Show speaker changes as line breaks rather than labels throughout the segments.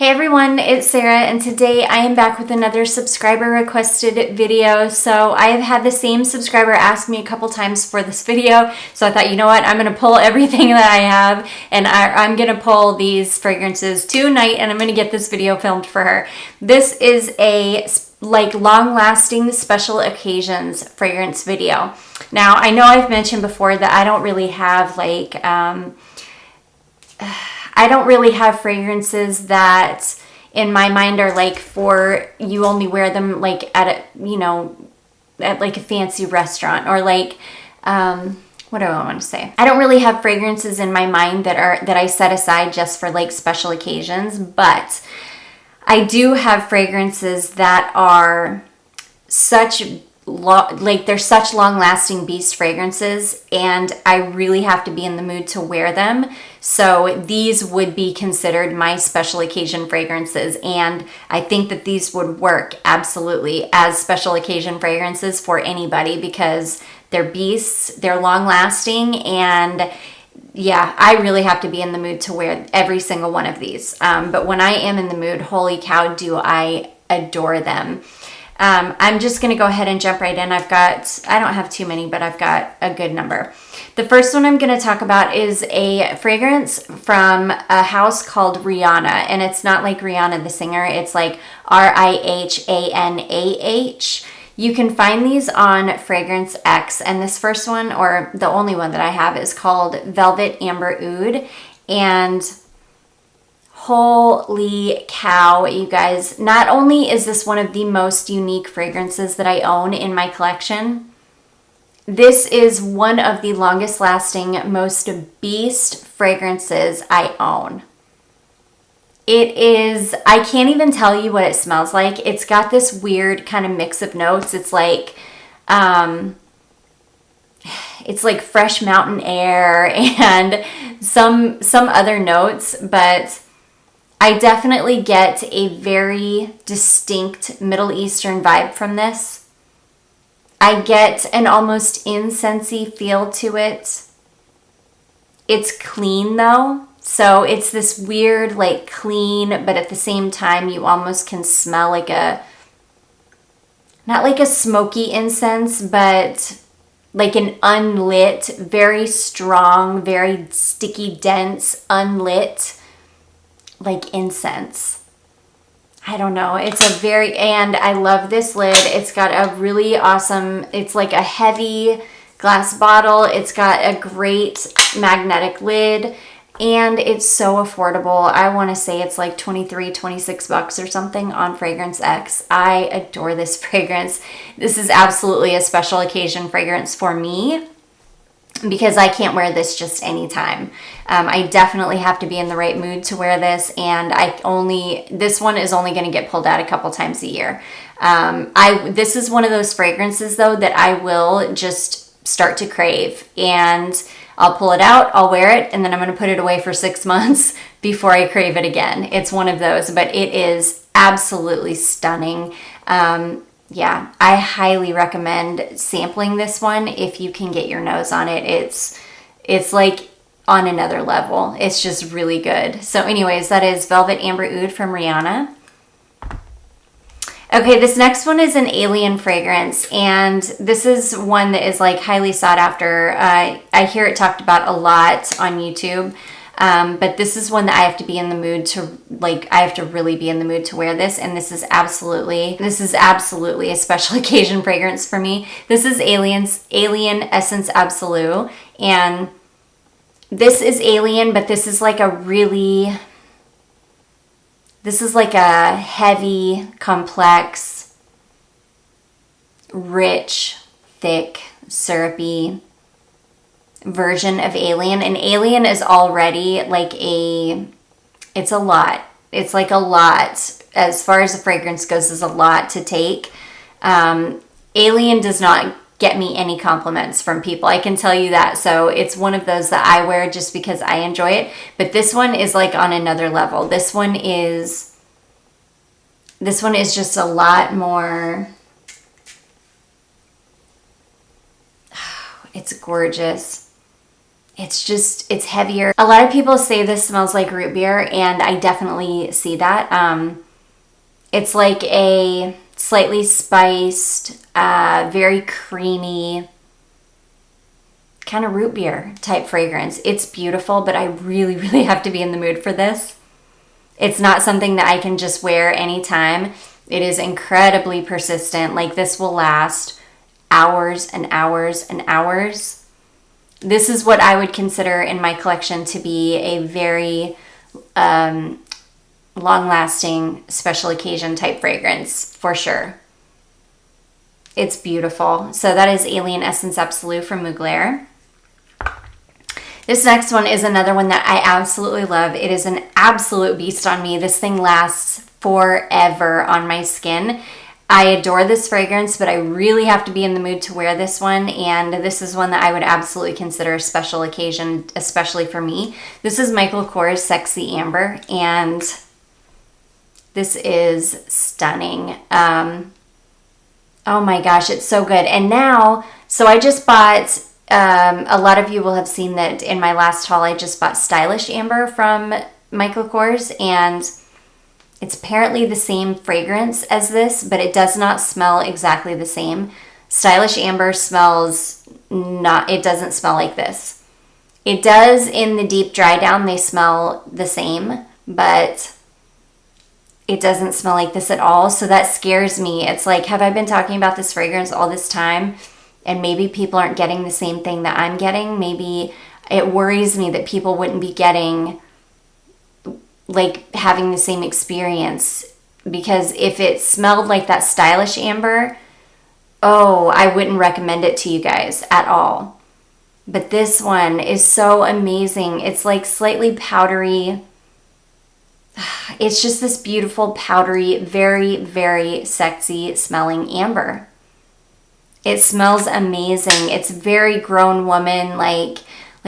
Hey everyone, it's Sarah, and today I am back with another subscriber requested video. So I have had the same subscriber ask me a couple times for this video, so I thought, you know what, I'm going to pull everything that I have, and I'm going to pull these fragrances tonight, and I'm going to get this video filmed for her. This is a long-lasting special occasions fragrance video. Now, I know I've mentioned before that I don't really have fragrances that in my mind are like for you only wear them like at a fancy restaurant or like what do I want to say? I don't really have fragrances in my mind that I set aside just for like special occasions, but I do have fragrances that are they're such long-lasting beast fragrances, and I really have to be in the mood to wear them. So these would be considered my special occasion fragrances, and I think that these would work absolutely as special occasion fragrances for anybody because they're beasts, they're long-lasting, and yeah, I really have to be in the mood to wear every single one of these. But when I am in the mood, holy cow, do I adore them. I'm just going to go ahead and jump right in. I don't have too many, but I've got a good number. The first one I'm going to talk about is a fragrance from a house called Rihanah. And it's not like Rihanna the singer. It's like Rihanah. You can find these on Fragrance X. And this first one, or the only one that I have, is called Velvet Amber Oud. And holy cow, you guys. Not only is this one of the most unique fragrances that I own in my collection, this is one of the longest lasting, most beast fragrances I own. It is, I can't even tell you what it smells like. It's got this weird kind of mix of notes. It's like fresh mountain air and some other notes, but I definitely get a very distinct Middle Eastern vibe from this. I get an almost incensey feel to it. It's clean though. So it's this weird, like clean, but at the same time, you almost can smell like not like a smoky incense, but like an unlit, very strong, very sticky, dense, unlit, like incense. I don't know. And I love this lid. It's got a really awesome, it's like a heavy glass bottle. It's got a great magnetic lid, and it's so affordable. I want to say it's like 23, 26 bucks or something on Fragrance X. I adore this fragrance. This is absolutely a special occasion fragrance for me, because I can't wear this just anytime. I definitely have to be in the right mood to wear this, and this one is only going to get pulled out a couple times a year. This is one of those fragrances though that I will just start to crave, and I'll pull it out, I'll wear it, and then I'm going to put it away for 6 months before I crave it again. It's one of those, but it is absolutely stunning. Yeah, I highly recommend sampling this one if you can get your nose on it. It's like on another level. It's just really good. So anyways, that is Velvet Amber Oud from Rihanna. Okay, this next one is an alien fragrance, and this is one that is like highly sought after. I hear it talked about a lot on YouTube. But this is one that I have to be in the mood to, I have to really be in the mood to wear this. And this is absolutely a special occasion fragrance for me. This is Alien Essence Absolue. And this is alien, but this is like a heavy, complex, rich, thick, syrupy version of alien. And alien is already it's a lot. It's like a lot. As far as the fragrance goes, is a lot to take. Alien does not get me any compliments from people, I can tell you that. So it's one of those that I wear just because I enjoy it. But this one is like on another level. This one is just a lot more. It's gorgeous. it's heavier. A lot of people say this smells like root beer, and I definitely see that. It's like a slightly spiced, very creamy, kind of root beer type fragrance. It's beautiful, but I really, really have to be in the mood for this. It's not something that I can just wear anytime. It is incredibly persistent. Like, this will last hours and hours and hours. This is what I would consider in my collection to be a very long-lasting special occasion type fragrance, for sure. It's beautiful. So that is Alien Essence Absolue from Mugler. This next one is another one that I absolutely love. It is an absolute beast on me. This thing lasts forever on my skin. I adore this fragrance, but I really have to be in the mood to wear this one, and this is one that I would absolutely consider a special occasion, especially for me. This is Micheal Kors Sexy Amber, and this is stunning. Oh my gosh, it's so good. And now, so I just bought, a lot of you will have seen that in my last haul, I just bought Stylish Amber from Micheal Kors, and it's apparently the same fragrance as this, but it does not smell exactly the same. Stylish Amber it doesn't smell like this. It does in the deep dry down, they smell the same, but it doesn't smell like this at all. So that scares me. It's like, have I been talking about this fragrance all this time? And maybe people aren't getting the same thing that I'm getting. Maybe it worries me that people wouldn't be getting, like, having the same experience, because if it smelled like that Stylish Amber, oh, I wouldn't recommend it to you guys at all. But this one is so amazing. It's like slightly powdery. It's just this beautiful, powdery, very, very sexy smelling amber. It smells amazing. It's very grown woman, like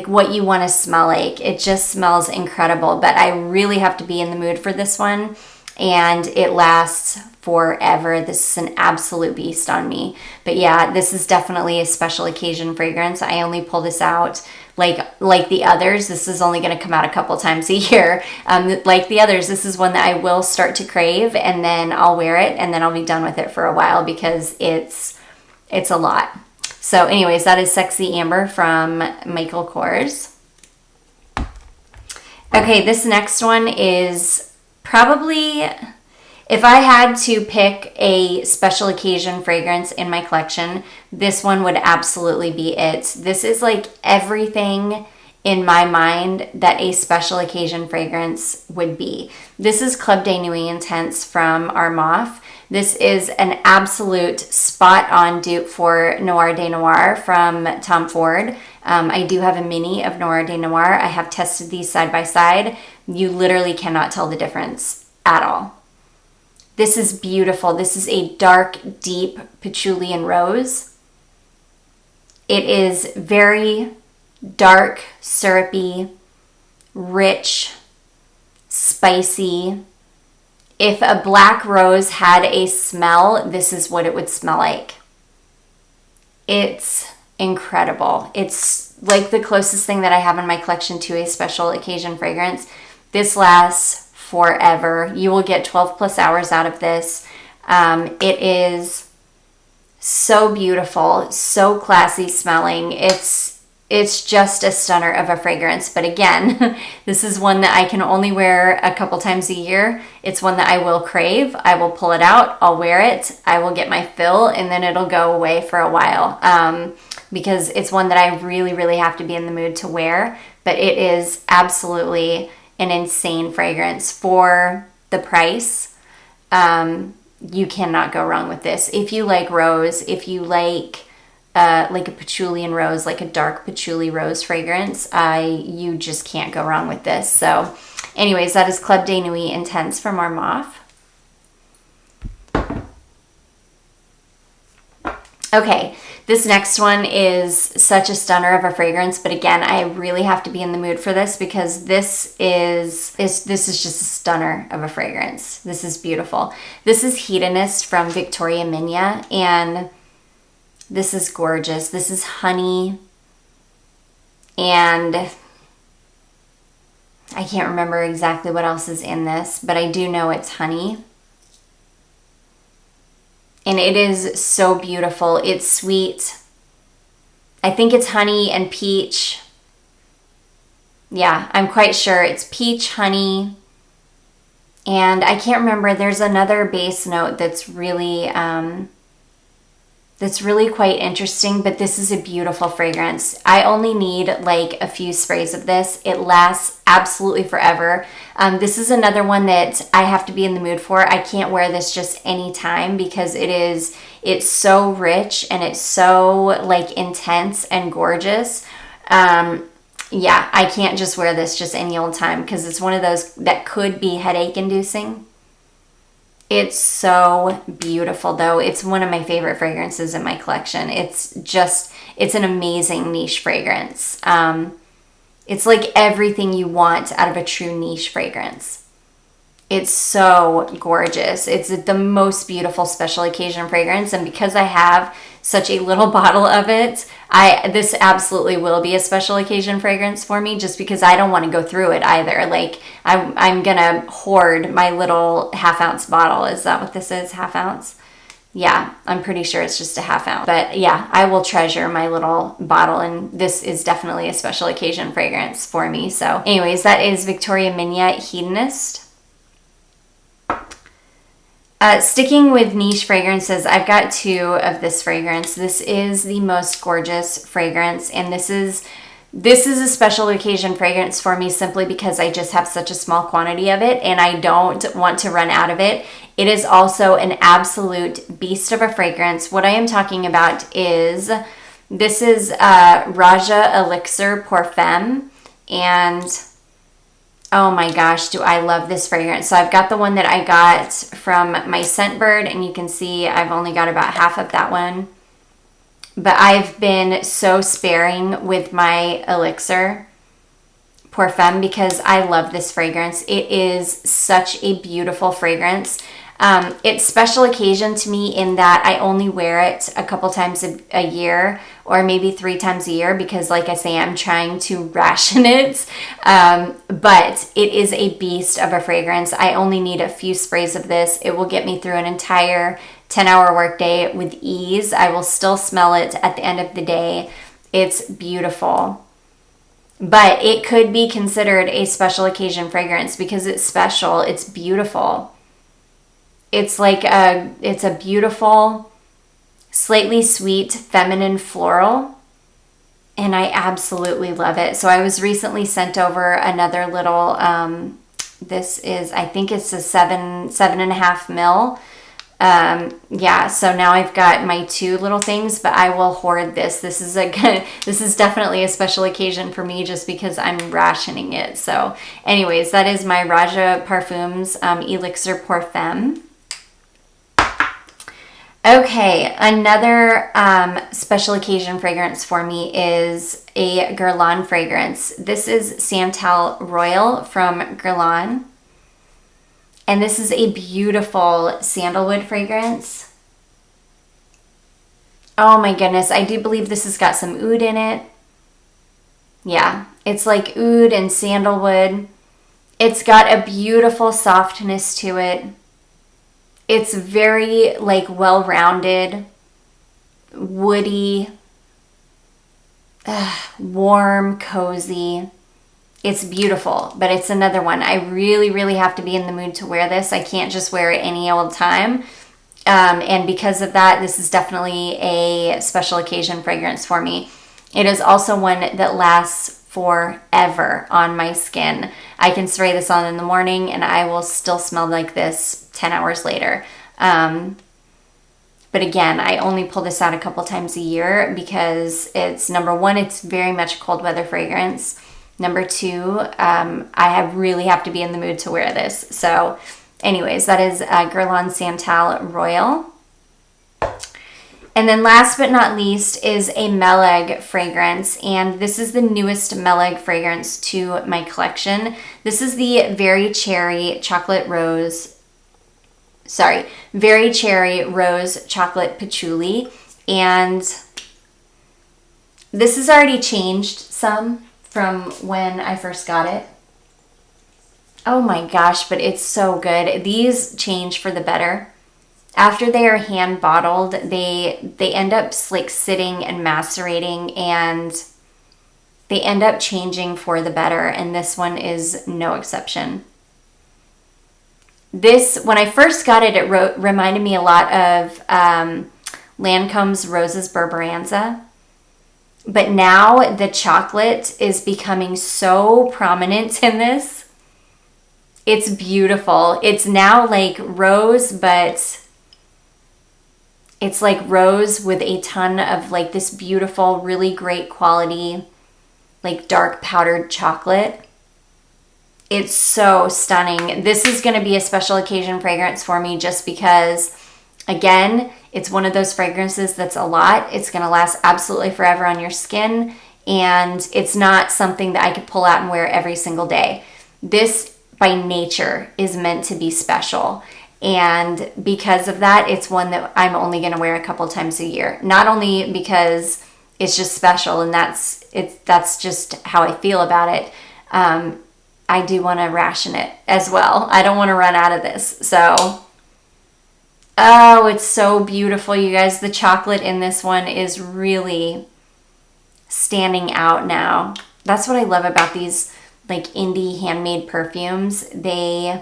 what you want to smell like. It just smells incredible, but I really have to be in the mood for this one, and it lasts forever. This is an absolute beast on me. But yeah, this is definitely a special occasion fragrance. I only pull this out like the others. This is only going to come out a couple times a year. Like the others, this is one that I will start to crave, and then I'll wear it, and then I'll be done with it for a while because it's a lot. So anyways, that is Sexy Amber from Micheal Kors. Okay, this next one is probably, if I had to pick a special occasion fragrance in my collection, this one would absolutely be it. This is like everything in my mind that a special occasion fragrance would be. This is Club de Nuit Intense from Armaf. This is an absolute spot-on dupe for Noir de Noir from Tom Ford. I do have a mini of Noir de Noir. I have tested these side by side. You literally cannot tell the difference at all. This is beautiful. This is a dark, deep patchouli and rose. It is very dark, syrupy, rich, spicy. If a black rose had a smell, this is what it would smell like. It's incredible. It's like the closest thing that I have in my collection to a special occasion fragrance. This lasts forever. You will get 12 plus hours out of this. It is so beautiful, so classy smelling. It's just a stunner of a fragrance. But again, this is one that I can only wear a couple times a year. It's one that I will crave. I will pull it out. I'll wear it. I will get my fill, and then it'll go away for a while because it's one that I really, really have to be in the mood to wear. But it is absolutely an insane fragrance for the price. You cannot go wrong with this. If you like rose, if you like a patchouli and rose, like a dark patchouli rose fragrance, you just can't go wrong with this. So anyways, that is Club de Nuit Intense from Armaf. Okay, this next one is such a stunner of a fragrance, but again, I really have to be in the mood for this because this is just a stunner of a fragrance. This is beautiful. This is Hedonist from Viktoria Minya, and this is gorgeous. This is honey And I can't remember exactly what else is in this, but I do know it's honey. And it is so beautiful. It's sweet. I think it's honey and peach. Yeah, I'm quite sure it's peach, honey. And I can't remember, there's another base note that's really quite interesting, but this is a beautiful fragrance. I only need like a few sprays of this. It lasts absolutely forever. This is another one that I have to be in the mood for. I can't wear this just any time because it's so rich and it's so like intense and gorgeous. Yeah, I can't just wear this just any old time because it's one of those that could be headache inducing. It's so beautiful though. It's one of my favorite fragrances in my collection. It's an amazing niche fragrance. It's like everything you want out of a true niche fragrance. It's so gorgeous. It's the most beautiful special occasion fragrance. And because I have such a little bottle of it, this absolutely will be a special occasion fragrance for me just because I don't want to go through it either. Like I'm going to hoard my little half-ounce bottle. Is that what this is? Half ounce? Yeah, I'm pretty sure it's just a half ounce. But yeah, I will treasure my little bottle, and this is definitely a special occasion fragrance for me. So anyways, that is Viktoria Minya Hedonist. Sticking with niche fragrances, I've got two of this fragrance. This is the most gorgeous fragrance, and this is a special occasion fragrance for me simply because I just have such a small quantity of it and I don't want to run out of it. It is also an absolute beast of a fragrance. What I am talking about is, this is Roja Elixir Parfums, and oh my gosh, do I love this fragrance. So I've got the one that I got from my Scentbird, and you can see I've only got about half of that one. But I've been so sparing with my Elixir Parfums because I love this fragrance. It is such a beautiful fragrance. It's special occasion to me in that I only wear it a couple times a year, or maybe 3 times a year, because like I say, I'm trying to ration it. But it is a beast of a fragrance. I only need a few sprays of this. It will get me through an entire 10-hour workday with ease. I will still smell it at the end of the day. It's beautiful. But it could be considered a special occasion fragrance because it's special. It's beautiful. It's a beautiful, slightly sweet, feminine floral, and I absolutely love it. So I was recently sent over another little, this is, I think it's a 7.5 ml. Yeah, so now I've got my 2 little things, but I will hoard this. This is definitely a special occasion for me just because I'm rationing it. So anyways, that is my Roja Parfums Elixir Parfums. Okay, another special occasion fragrance for me is a Guerlain fragrance. This is Santal Royal from Guerlain. And this is a beautiful sandalwood fragrance. Oh my goodness, I do believe this has got some oud in it. Yeah, it's like oud and sandalwood. It's got a beautiful softness to it. It's very like well-rounded, woody, warm, cozy. It's beautiful, but it's another one. I really, really have to be in the mood to wear this. I can't just wear it any old time. And because of that, this is definitely a special occasion fragrance for me. It is also one that lasts forever on my skin. I can spray this on in the morning and I will still smell like this 10 hours later. But again, I only pull this out a couple times a year because it's, number one, it's very much a cold weather fragrance. Number 2, I really have to be in the mood to wear this. So anyways, that is Guerlain Santal Royal. And then last but not least is a Meleg fragrance, and this is the newest Meleg fragrance to my collection. This is the Very Cherry Rose Chocolate Patchouli, and this has already changed some. from when I first got it. Oh my gosh, but it's so good. These change for the better. After they are hand bottled, they end up like sitting and macerating, and they end up changing for the better, and this one is no exception. This, when I first got it, it reminded me a lot of Lancome's Roses Berberanza. But now the chocolate is becoming so prominent in this. It's beautiful. It's now like rose, but it's like rose with a ton of like this beautiful, really great quality, like dark powdered chocolate. It's so stunning. This is going to be a special occasion fragrance for me just because, again, it's one of those fragrances that's a lot. It's going to last absolutely forever on your skin, and it's not something that I could pull out and wear every single day. This, by nature, is meant to be special, and because of that, it's one that I'm only going to wear a couple times a year. Not only because it's just special, and that's just how I feel about it. I do want to ration it as well. I don't want to run out of this, so... Oh, it's so beautiful, you guys. The chocolate in this one is really standing out now. That's what I love about these like indie handmade perfumes. When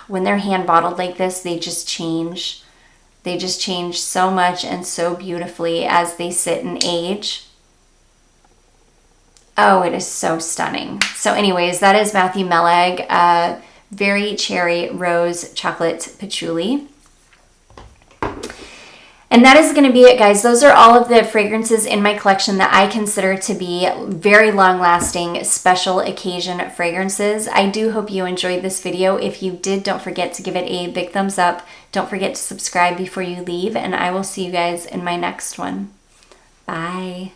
they're hand bottled like this, they just change. They just change so much and so beautifully as they sit and age. Oh, it is so stunning. So anyways, that is Matthew Meleg, Very Cherry Rose Chocolate Patchouli. And that is going to be it, guys. Those are all of the fragrances in my collection that I consider to be very long-lasting special occasion fragrances. I do hope you enjoyed this video. If you did, don't forget to give it a big thumbs up. Don't forget to subscribe before you leave, and I will see you guys in my next one. Bye.